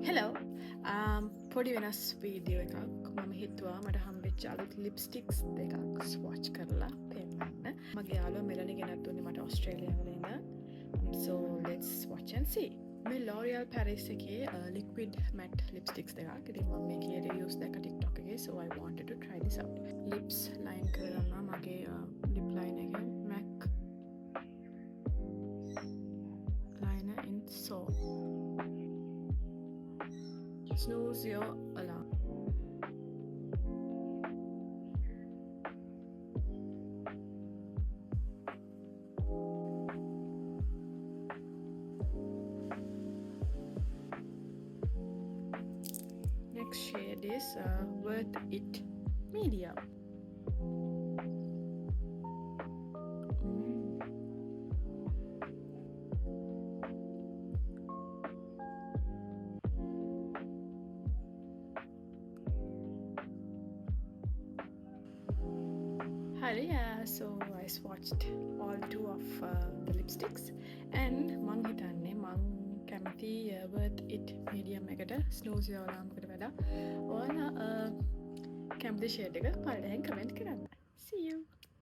Hello පොඩි වෙනස් video එකක් මම හිතුවා මට හම්බෙච්ච අලුත් ලිප්ස්ටික්ස් දෙකක් ස්වොච් කරලා පෙන්වන්න. මගේ යාළුවා මෙලනි ගෙනත් දුන්නේ මට ඕස්ට්‍රේලියාවල ඉඳන්. So let's watch and see. මේ L'Oreal Paris එකේ liquid matte lipsticks දෙකක්. ඉතින් මම මේකේ reviews දැක්ක TikTok එකේ, so I wanted to try this out. lips line කරනවා මගේ lip line එකේ MAC liner in so snooze your alarm. Next shade is Worth It Medium. Hi, so I swatched all two of the lipsticks and මං හිතන්නේ මං කැමති Worth It Medium එකට Snooze Your Alarm එකට වඩා ඔයාලා කැමති ෂේඩ් එක පල්ලෙහෙන් කමෙන්ට් කරන්න. See you!